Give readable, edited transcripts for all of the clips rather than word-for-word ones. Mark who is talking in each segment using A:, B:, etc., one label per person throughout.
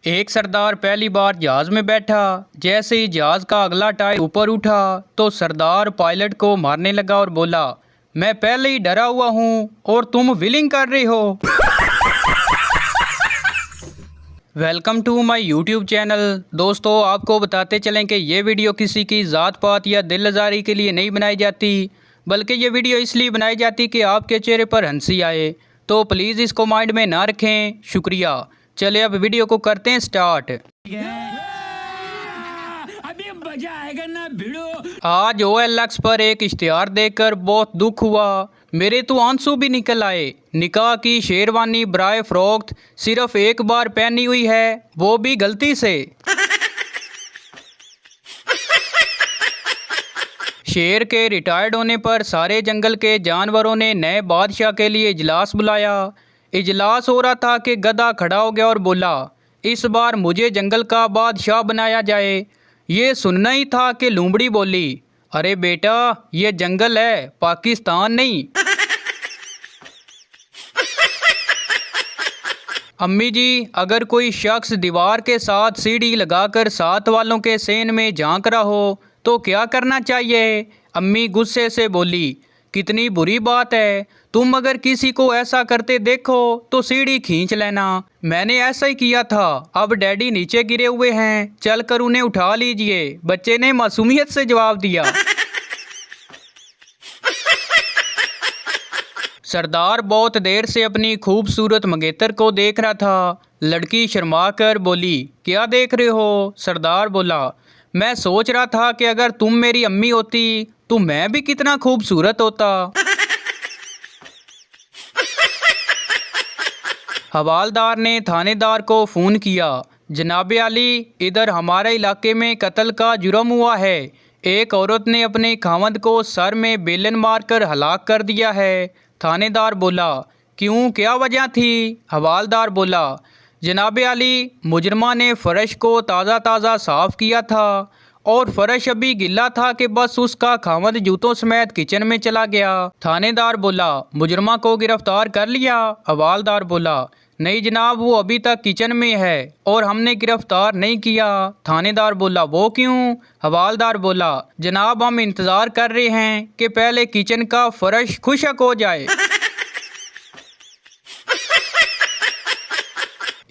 A: एक सरदार पहली बार जहाज में बैठा। जैसे ही जहाज का अगला टायर ऊपर उठा तो सरदार पायलट को मारने लगा और बोला, मैं पहले ही डरा हुआ हूँ और तुम विलिंग कर रहे हो। Welcome to my YouTube channel. दोस्तों, आपको बताते चलें कि ये वीडियो किसी की ज़ात पात या दिल आज़ारी के लिए नहीं बनाई जाती, बल्कि ये वीडियो इसलिए बनाई जाती कि आपके चेहरे पर हंसी आए। तो प्लीज़ इसको माइंड में ना रखें। शुक्रिया। चले अब वीडियो को करते हैं स्टार्ट।
B: अभी मजा आएगा ना भिड़ो।
A: आज OLX पर एक इश्तिहार देखकर बहुत दुख हुआ। मेरे तो आंसू भी निकल आए। निकाह की शेरवानी बराए फरोख्त सिर्फ एक बार पहनी हुई है, वो भी गलती से। शेर के रिटायर्ड होने पर सारे जंगल के जानवरों ने नए बादशाह के लिए इजलास बुलाया। इजलास हो रहा था कि गधा खड़ा हो गया और बोला, इस बार मुझे जंगल का बादशाह बनाया जाए। ये सुनना ही था कि लूमड़ी बोली, अरे बेटा, ये जंगल है, पाकिस्तान नहीं। अम्मी जी, अगर कोई शख्स दीवार के साथ सीढ़ी लगाकर साथ वालों के सेन में झांक रहा हो तो क्या करना चाहिए? अम्मी गुस्से से बोली, कितनी बुरी बात है। तुम अगर किसी को ऐसा करते देखो तो सीढ़ी खींच लेना। मैंने ऐसा ही किया था। अब डैडी नीचे गिरे हुए हैं, चलकर उन्हें उठा लीजिए। बच्चे ने मासूमियत से जवाब दिया। सरदार बहुत देर से अपनी खूबसूरत मंगेतर को देख रहा था। लड़की शर्मा कर बोली, क्या देख रहे हो? सरदार बोला, मैं सोच रहा था कि अगर तुम मेरी अम्मी होती तो मैं भी कितना खूबसूरत होता। हवालदार ने थानेदार को फ़ोन किया, जनाबे आली, इधर हमारे इलाके में कत्ल का जुर्म हुआ है। एक औरत ने अपने खावंद को सर में बेलन मारकर हलाक कर दिया है। थानेदार बोला, क्यों, क्या वजह थी? हवालदार बोला, जनाबे आली, मुजरमा ने फ़र्श को ताज़ा ताज़ा साफ़ किया था और फ़र्श अभी गिल्ला था कि बस उसका खावंद जूतों समेत किचन में चला गया। थानेदार बोला, मुजरमा को गिरफ्तार कर लिया? हवालदार बोला, नहीं जनाब, वो अभी तक किचन में है और हमने गिरफ्तार नहीं किया। थानेदार बोला, वो क्यों? हवालदार बोला, जनाब, हम इंतज़ार कर रहे हैं कि पहले किचन का फ़र्श खुशक हो जाए।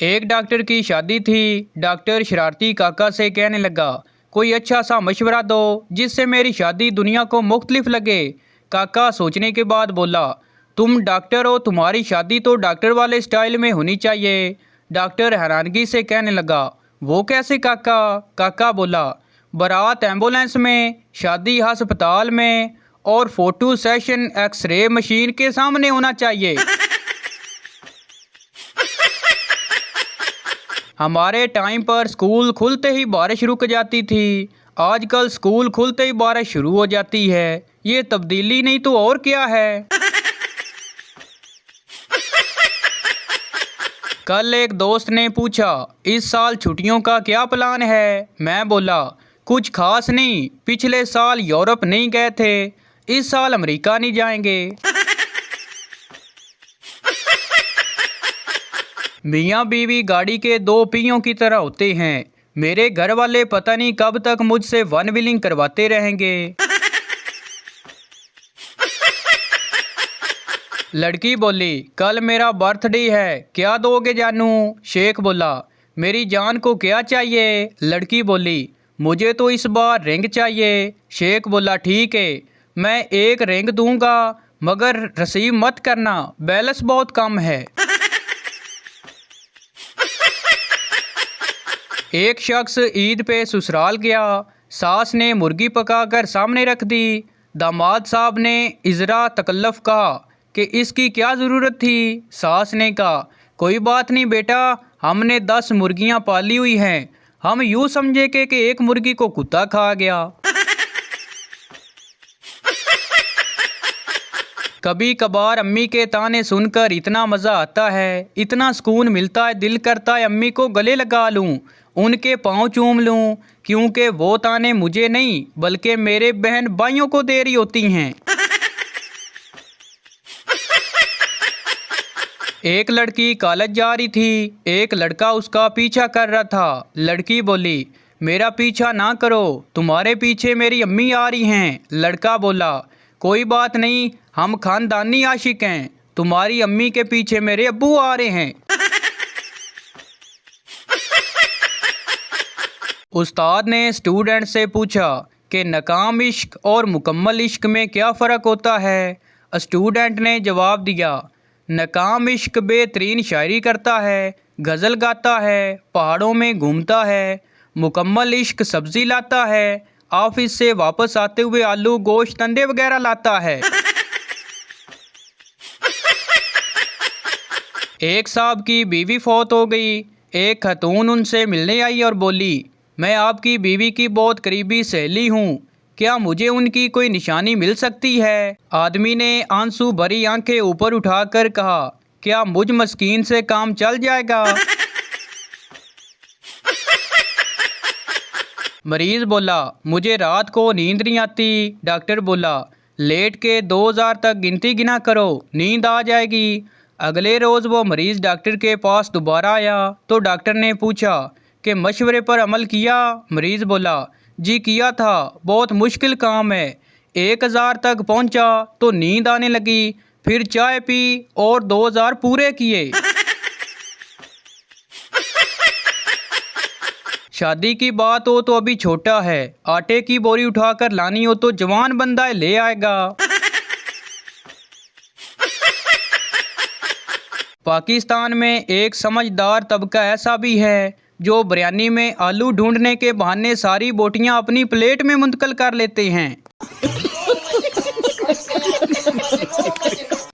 A: एक डॉक्टर की शादी थी। डॉक्टर शरारती काका से कहने लगा, कोई अच्छा सा मशवरा दो जिससे मेरी शादी दुनिया को मुख्तलिफ लगे। काका सोचने के बाद बोला, तुम डॉक्टर हो, तुम्हारी शादी तो डॉक्टर वाले स्टाइल में होनी चाहिए। डॉक्टर हैरानगी से कहने लगा, वो कैसे काका? काका बोला, बारात एम्बुलेंस में, शादी अस्पताल में और फोटो सेशन एक्सरे मशीन के सामने होना चाहिए। हमारे टाइम पर स्कूल खुलते ही बारिश रुक जाती थी। आजकल स्कूल खुलते ही बारिश शुरू हो जाती है। ये तब्दीली नहीं तो और क्या है। कल एक दोस्त ने पूछा, इस साल छुट्टियों का क्या प्लान है? मैं बोला, कुछ खास नहीं, पिछले साल यूरोप नहीं गए थे, इस साल अमेरिका नहीं जाएंगे। मियाँ बीवी गाड़ी के दो पहियों की तरह होते हैं। मेरे घर वाले पता नहीं कब तक मुझसे वन व्हीलिंग करवाते रहेंगे। लड़की बोली, कल मेरा बर्थडे है, क्या दोगे जानू? शेख बोला, मेरी जान को क्या चाहिए? लड़की बोली, मुझे तो इस बार रिंग चाहिए। शेख बोला, ठीक है, मैं एक रिंग दूंगा, मगर रिसीव मत करना, बैलेंस बहुत कम है। एक शख्स ईद पे ससुराल गया। सास ने मुर्गी पकाकर सामने रख दी। दामाद साहब ने इजरा तकल्लुफ़ कहा कि इसकी क्या ज़रूरत थी? सास ने कहा, कोई बात नहीं बेटा, हमने 10 मुर्गियां पाली हुई हैं, हम यूँ समझे कि एक मुर्गी को कुत्ता खा गया। कभी कभार अम्मी के ताने सुनकर इतना मज़ा आता है, इतना सुकून मिलता है, दिल करता है अम्मी को गले लगा लूं, उनके पाँव चूम लूं, क्योंकि वो ताने मुझे नहीं बल्कि मेरे बहन भाइयों को दे रही होती हैं। एक लड़की कॉलेज जा रही थी। एक लड़का उसका पीछा कर रहा था। लड़की बोली, मेरा पीछा ना करो, तुम्हारे पीछे मेरी अम्मी आ रही हैं। लड़का बोला, कोई बात नहीं, हम खानदानी आशिक हैं, तुम्हारी अम्मी के पीछे मेरे अब्बू आ रहे हैं। उस्ताद ने स्टूडेंट से पूछा कि नाकाम इश्क और मुकम्मल इश्क में क्या फ़र्क होता है। स्टूडेंट ने जवाब दिया, नाकाम इश्क बेहतरीन शायरी करता है, गज़ल गाता है, पहाड़ों में घूमता है। मुकम्मल इश्क सब्ज़ी लाता है, ऑफिस से वापस आते हुए आलू गोश्त अंडे वगैरह लाता है। एक साहब की बीवी फौत हो गई। एक खतून उनसे मिलने आई और बोली, मैं आपकी बीवी की बहुत करीबी सहेली हूँ, क्या मुझे उनकी कोई निशानी मिल सकती है। आदमी ने आंसू भरी आंखें ऊपर उठाकर कहा, क्या मुझ मस्कीन से काम चल जाएगा। मरीज बोला, मुझे रात को नींद नहीं आती। डॉक्टर बोला, लेट के 2000 तक गिनती गिना करो, नींद आ जाएगी। अगले रोज़ वो मरीज़ डॉक्टर के पास दोबारा आया तो डॉक्टर ने पूछा कि मशवरे पर अमल किया। मरीज़ बोला, जी किया था, बहुत मुश्किल काम है। 1000 तक पहुंचा तो नींद आने लगी, फिर चाय पी और 2000 पूरे किए। शादी की बात हो तो अभी छोटा है, आटे की बोरी उठाकर लानी हो तो जवान बंदा ले आएगा। पाकिस्तान में एक समझदार तबका ऐसा भी है जो बिरयानी में आलू ढूंढने के बहाने सारी बोटियां अपनी प्लेट में मुंतकिल कर लेते हैं।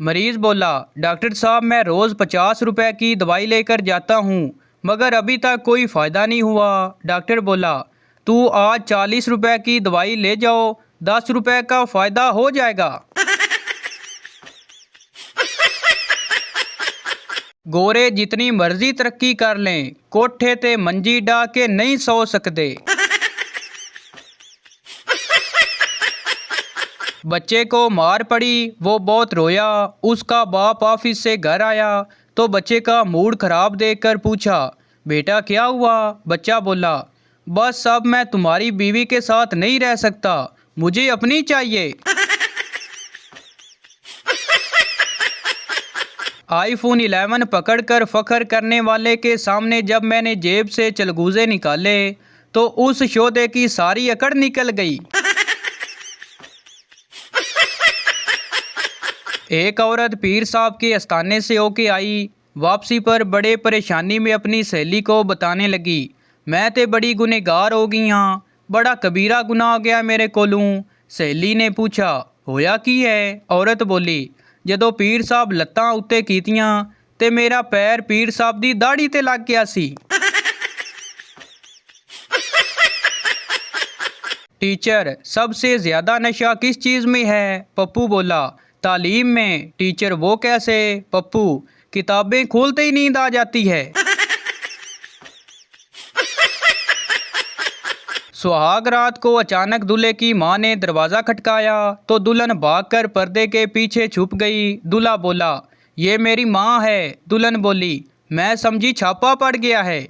A: मरीज बोला, डॉक्टर साहब मैं रोज़ 50 रुपए की दवाई लेकर जाता हूँ मगर अभी तक कोई फ़ायदा नहीं हुआ। डॉक्टर बोला, तू आज 40 रुपए की दवाई ले जाओ, 10 रुपए का फ़ायदा हो जाएगा। गोरे जितनी मर्जी तरक्की कर लें, कोठे ते मंजी डा के नहीं सो सकते। बच्चे को मार पड़ी, वो बहुत रोया। उसका बाप ऑफिस से घर आया तो बच्चे का मूड खराब देखकर पूछा, बेटा क्या हुआ। बच्चा बोला, बस अब मैं तुम्हारी बीवी के साथ नहीं रह सकता, मुझे अपनी चाहिए। आईफोन 11 पकड़कर फखर करने वाले के सामने जब मैंने जेब से चलगूजे निकाले तो उस शोधे की सारी अकड़ निकल गई। एक औरत पीर साहब के आस्थाने से होके आई। वापसी पर बड़े परेशानी में अपनी सहेली को बताने लगी, मैं ते बड़ी गुनहगार हो गई हाँ, बड़ा कबीरा गुनाह हो गया मेरे कोलों। सहेली ने पूछा, होया की है। औरत बोली, जदों पीर साहब लत्तां उत्ते कीतियां ते मेरा पैर पीर साहब दी दाढ़ी ते लग गया सी। टीचर, सबसे ज्यादा नशा किस चीज में है। पप्पू बोला, तालीम में। टीचर, वो कैसे। पप्पू, किताबें खोलते ही नींद आ जाती है। सुहाग रात को अचानक दूल्हे की मां ने दरवाज़ा खटकाया तो दुल्हन भागकर पर्दे के पीछे छुप गई। दूल्हा बोला, ये मेरी मां है। दुल्हन बोली, मैं समझी छापा पड़ गया है।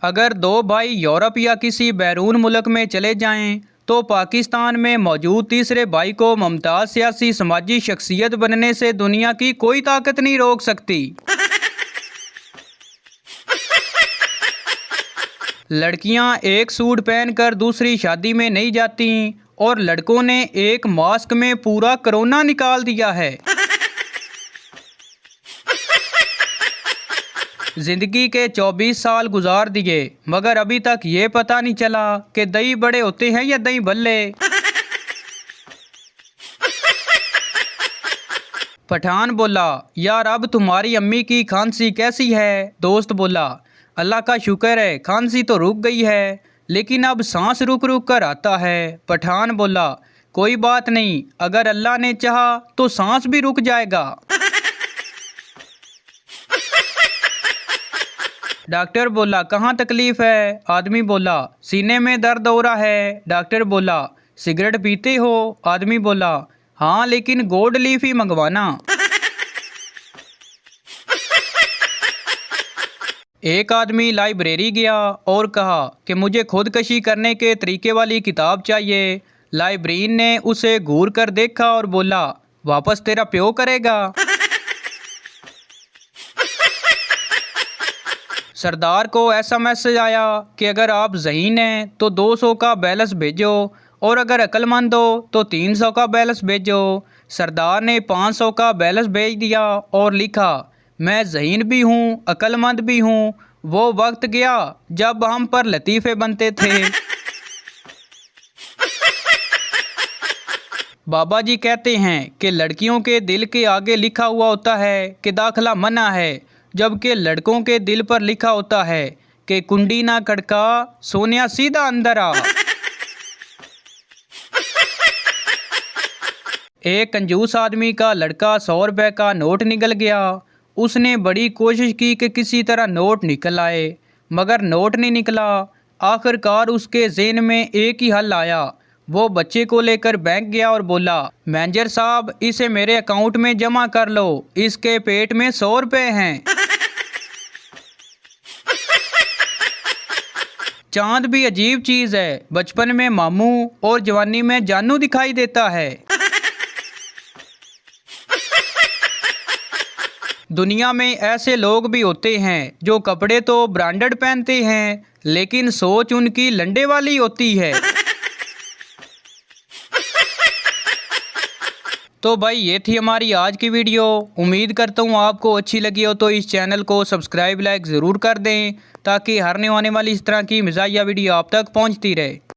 A: अगर दो भाई यूरोप या किसी बैरून मुल्क में चले जाएं तो पाकिस्तान में मौजूद तीसरे भाई को मुमताज़ सियासी समाजी शख्सियत बनने से दुनिया की कोई ताकत नहीं रोक सकती। लड़कियां एक सूट पहनकर दूसरी शादी में नहीं जाती और लड़कों ने एक मास्क में पूरा कोरोना निकाल दिया है। जिंदगी के 24 साल गुजार दिए मगर अभी तक ये पता नहीं चला कि दही बड़े होते हैं या दही भल्ले। पठान बोला, यार अब तुम्हारी अम्मी की खांसी कैसी है। दोस्त बोला, अल्लाह का शुक्र है, खांसी तो रुक गई है लेकिन अब सांस रुक रुक कर आता है। पठान बोला, कोई बात नहीं, अगर अल्लाह ने चाहा तो सांस भी रुक जाएगा। डॉक्टर बोला, कहाँ तकलीफ है। आदमी बोला, सीने में दर्द हो रहा है। डॉक्टर बोला, सिगरेट पीते हो। आदमी बोला, हाँ, लेकिन गोल्ड लीफ ही मंगवाना। एक आदमी लाइब्रेरी गया और कहा कि मुझे खुदकशी करने के तरीके वाली किताब चाहिए। लाइब्रेरियन ने उसे घूर कर देखा और बोला, वापस तेरा प्यो करेगा। सरदार को ऐसा मैसेज आया कि अगर आप ज़हीन हैं तो 200 का बैलेंस भेजो और अगर अक्लमंद हो तो 300 का बैलेंस भेजो। सरदार ने 500 का बैलेंस भेज दिया और लिखा, मैं ज़हीन भी हूँ, अक्लमंद भी हूँ। वो वक्त गया जब हम पर लतीफ़े बनते थे। बाबा जी कहते हैं कि लड़कियों के दिल के आगे लिखा हुआ होता है कि दाखिला मना है, जबकि लड़कों के दिल पर लिखा होता है कि कुंडी ना खड़का, सोनिया सीधा अंदर आ। एक कंजूस आदमी का लड़का 100 रुपये का नोट निकल गया। उसने बड़ी कोशिश की कि किसी तरह नोट निकल आए, मगर नोट नहीं निकला। आखिरकार उसके ज़हन में एक ही हल आया। वो बच्चे को लेकर बैंक गया और बोला, मैनेजर साहब, इसे मेरे अकाउंट में जमा कर लो, इसके पेट में 100 रुपये हैं। चांद भी अजीब चीज़ है, बचपन में मामू और जवानी में जानू दिखाई देता है। दुनिया में ऐसे लोग भी होते हैं जो कपड़े तो ब्रांडेड पहनते हैं, लेकिन सोच उनकी लंडे वाली होती है। तो भाई ये थी हमारी आज की वीडियो। उम्मीद करता हूँ आपको अच्छी लगी हो, तो इस चैनल को सब्सक्राइब लाइक ज़रूर कर दें ताकि हर आने वाली इस तरह की मज़ाहिया वीडियो आप तक पहुँचती रहे।